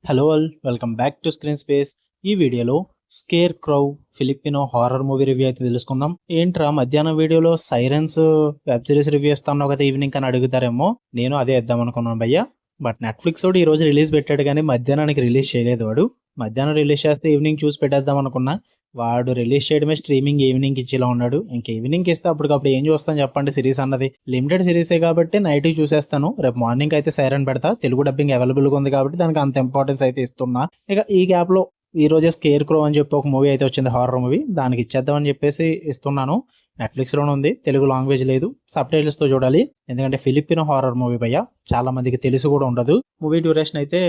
Hello all, welcome back to screen space. ఈ వీడియోలో scare క్రౌ Filipino horror movie review అయితే తెలుసుకుందాం. ఏంట్రా మధ్యాహ్నం వీడియోలో సైరన్స్ వెబ్ సిరీస్ రివ్యూ ఇస్తాను కదా ఈవినింగ్ అని అడుగుతారేమో, నేను అదే ఇద్దాం అనుకున్నాను భయ్య. బట్ నెట్ఫ్లిక్స్ వాడు ఈ రోజు రిలీజ్ పెట్టాడు కానీ మధ్యాహ్నానికి రిలీజ్ చేయలేదు. వాడు మధ్యాహ్నం రిలీజ్ చేస్తే ఈవినింగ్ చూసి పెట్టేద్దాం అనుకున్నా. వాడు రిలీజ్ చేయడమే స్ట్రీమింగ్ ఈవినింగ్ ఇచ్చేలా ఉన్నాడు. ఇంక ఈవినింగ్ ఇస్తే అప్పటికప్పుడు ఏం చూస్తాను చెప్పండి. సిరీస్ అన్నది లిమిటెడ్ సిరీసే కాబట్టి నైట్ చూసేస్తాను. రేపు మార్నింగ్ అయితే సైరన్ పెడతా. తెలుగు డబ్బింగ్ అవైలబుల్గా ఉంది కాబట్టి దానికి అంత ఇంపార్టెన్స్ అయితే ఇస్తున్నా. ఇక ఈ గ్యాప్లో ఈ రోజే స్కేర్ క్రో అని చెప్పి ఒక మూవీ అయితే వచ్చింది, హారర్ మూవీ. దానికి ఇచ్చేద్దామని చెప్పేసి ఇస్తున్నాను. నెట్ఫ్లిక్స్లోనే ఉంది, తెలుగు లాంగ్వేజ్ లేదు, సబ్ టైటిల్స్తో చూడాలి. ఎందుకంటే ఫిలిపినో హారర్ మూవీ భయ్య, చాలా మందికి తెలిసి కూడా ఉండదు. మూవీ డ్యూరేషన్ అయితే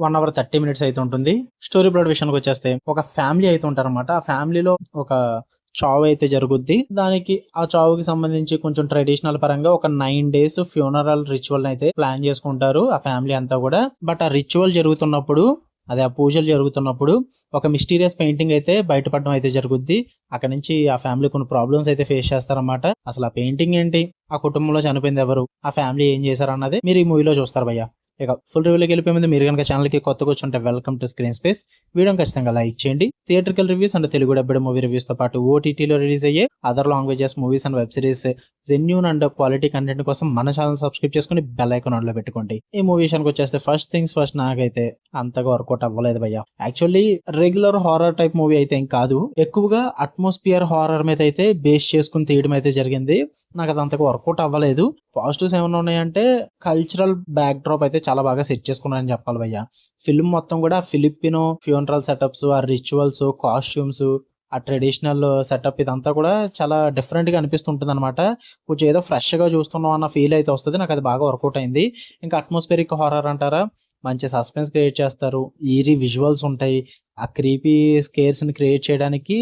1 hour 30 minutes అయితే ఉంటుంది. స్టోరీ ప్లాట్ విషయానికి వచ్చేస్తే ఒక ఫ్యామిలీ అయితే ఉంటారన్నమాట. ఆ ఫ్యామిలీలో ఒక చావు అయితే జరుగుద్ది. దానికి ఆ చావుకి సంబంధించి కొంచెం ట్రెడిషనల్ పరంగా ఒక 9 days ఫ్యూనరల్ రిచువల్ అయితే ప్లాన్ చేసుకుంటారు ఆ ఫ్యామిలీ అంతా కూడా. బట్ ఆ రిచువల్ జరుగుతున్నప్పుడు, అదే ఆ పూజలు జరుగుతున్నప్పుడు ఒక మిస్టీరియస్ పెయింటింగ్ అయితే బయటపడడం అయితే జరుగుద్ది. అక్కడ నుంచి ఆ ఫ్యామిలీ కొన్ని ప్రాబ్లమ్స్ అయితే ఫేస్ చేస్తారన్నమాట. అసలు ఆ పెయింటింగ్ ఏంటి, ఆ కుటుంబంలో చనిపోయింది ఎవరు, ఆ ఫ్యామిలీ ఏం చేశారు అన్నది మీరు ఈ మూవీలో చూస్తారు భయ్య. ఇక ఫుల్ రివ్యూలోకి వెళ్ళిపోయే ముందు మీరు కనుక ఛానల్కి కొత్తగా వచ్చుంటే వెల్కమ్ టు స్క్రీన్ స్పేస్. వీడియోని ఖచ్చితంగా లైక్ చేయండి. Theatrical reviews and Telugu dubbed movie reviews తో పాటు ఓటీటీలో రిలీజ్ అయ్యే other languages movies and web series genuine and quality content కోసం మన ఛానల్ సబ్స్క్రైబ్ చేసుకుని బెల్ ఐకాన్ ఆన్ లో పెట్టుకోండి. ఈ మూవీ విషయానికి వచ్చేస్తే ఫస్ట్ థింగ్స్ ఫస్ట్, నాకైతే అంతగా వర్కౌట్ అవ్వలేదు భయ్య. Actually regular horror type movie అయితే ఏం కాదు, ఎక్కువగా అట్మాస్ఫియర్ హారర్ మీద అయితే బేస్ చేసుకుని తీయడం అయితే జరిగింది. నాకు అది అంతగా వర్కౌట్ అవ్వలేదు. పాజిటివ్స్ ఏమైనా ఉన్నాయంటే కల్చరల్ బ్యాక్ డ్రాప్ అయితే చాలా బాగా సెట్ చేసుకున్నారని చెప్పాలి భయ్య. ఫిల్మ్ మొత్తం కూడా ఫిలిపినో ఫ్యూనరల్ సెటప్స్, ఆ రిచువల్స్, కాస్ట్యూమ్స్, ఆ ట్రెడిషనల్ సెటప్ ఇదంతా కూడా చాలా డిఫరెంట్ గా అనిపిస్తుంటుంది అనమాట. కొంచెం ఏదో ఫ్రెష్ గా చూస్తున్నాం అన్న ఫీల్ అయితే వస్తుంది. నాకు అది బాగా వర్కౌట్ అయింది. ఇంకా అట్మాస్ఫియరిక్ హారర్ అంటారా, మంచి సస్పెన్స్ క్రియేట్ చేస్తారు, ఈరీ విజువల్స్ ఉంటాయి. ఆ క్రీపీ స్కేర్స్ ని క్రియేట్ చేయడానికి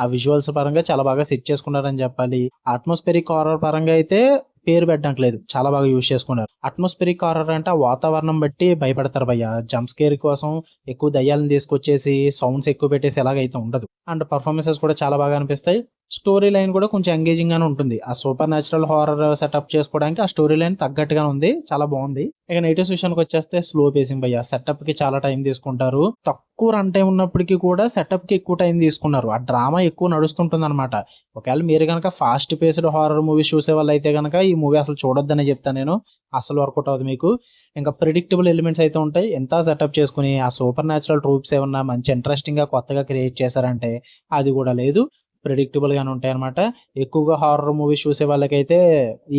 ఆ విజువల్స్ పరంగా చాలా బాగా సెట్ చేసుకున్నారని చెప్పాలి. అట్మాస్ఫియరిక్ హారర్ పరంగా అయితే పేరు పెట్టడానికి లేదు, చాలా బాగా యూజ్ చేసుకున్నారు. అట్మాస్ఫియరిక్ హారర్ అంటే ఆ వాతావరణం బట్టి భయపడతారు భయ్య. జంప్ స్కేర్ కోసం ఎక్కువ దయ్యాలను తీసుకొచ్చేసి సౌండ్స్ ఎక్కువ పెట్టేసి ఎలాగైతే ఉండదు. అండ్ పర్ఫార్మెన్సెస్ కూడా చాలా బాగా అనిపిస్తాయి. స్టోరీ లైన్ కూడా కొంచెం ఎంగేజింగ్ గానే ఉంటుంది. ఆ సూపర్ న్యాచురల్ హారర్ సెటప్ చేసుకోవడానికి ఆ స్టోరీ లైన్ తగ్గట్టుగా ఉంది, చాలా బాగుంది. ఇక నెగిటివ్స్ విషయానికి వచ్చేస్తే స్లో పేసింగ్ భయ్య. సెటప్ కి చాలా టైం తీసుకుంటారు. తక్కువ రన్ టైం ఉన్నప్పటికీ కూడా సెటప్ కి ఎక్కువ టైం తీసుకున్నారు. ఆ డ్రామా ఎక్కువ నడుస్తుంటుంది అనమాట. ఒకవేళ మీరు కనుక ఫాస్ట్ పేస్డ్ హారర్ మూవీస్ చూసే వాళ్ళు అయితే కనుక ఈ మూవీ అసలు చూడొద్దనే చెప్తాను నేను. అసలు వర్కౌట్ అవుతుంది మీకు. ఇంకా ప్రిడిక్టబుల్ ఎలిమెంట్స్ అయితే ఉంటాయి. ఎంత సెటప్ చేసుకుని ఆ సూపర్ న్యాచురల్ ట్రూప్స్ ఏమన్నా మంచి ఇంట్రెస్టింగ్ గా కొత్తగా క్రియేట్ చేశారంటే అది కూడా లేదు. ప్రిడిక్టబుల్ గానే ఉంటాయి అనమాట. ఎక్కువగా హారర్ మూవీస్ చూసే వాళ్ళకైతే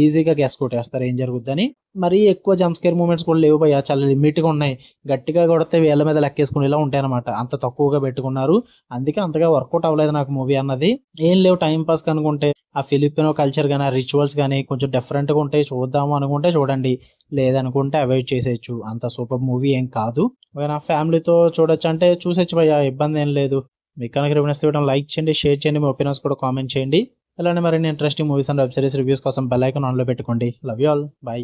ఈజీగా గెస్ కొట్టేస్తారు ఏం జరుగుద్దని. మరీ ఎక్కువ జంప్ స్కేర్ మూమెంట్స్ కూడా లేవు భయ్య, చాలా లిమిట్ గా ఉన్నాయి. గట్టిగా కొడితే వేళ్ళ మీద లెక్కేసుకునేలా ఉంటాయి అనమాట, అంత తక్కువగా పెట్టుకున్నారు. అందుకే అంతగా వర్కౌట్ అవ్వలేదు నాకు మూవీ అన్నది. ఏం లేవు టైం పాస్ కనుకుంటే ఆ ఫిలిపినో కల్చర్ కానీ ఆ రిచువల్స్ కానీ కొంచెం డిఫరెంట్ గా ఉంటాయి, చూద్దాము అనుకుంటే చూడండి, లేదనుకుంటే అవాయిడ్ చేసేయచ్చు. అంత సూపర్ మూవీ ఏం కాదు. నా ఫ్యామిలీతో చూడొచ్చు అంటే చూసేచ్చు భయ్య, ఇబ్బంది ఏం లేదు. మీకు కనుక రివ్యూస్ ఇవ్వడం లైక్ చేయండి, షేర్ చేయండి, మీ ఒపీనియన్స్ కూడా కామెంట్ చేయండి. ఇలానే మరిన్ని interesting movies and web series reviews కోసం బెల్ ఐకాన్ ఆన్లో పెట్టుకోండి. Love you all, by.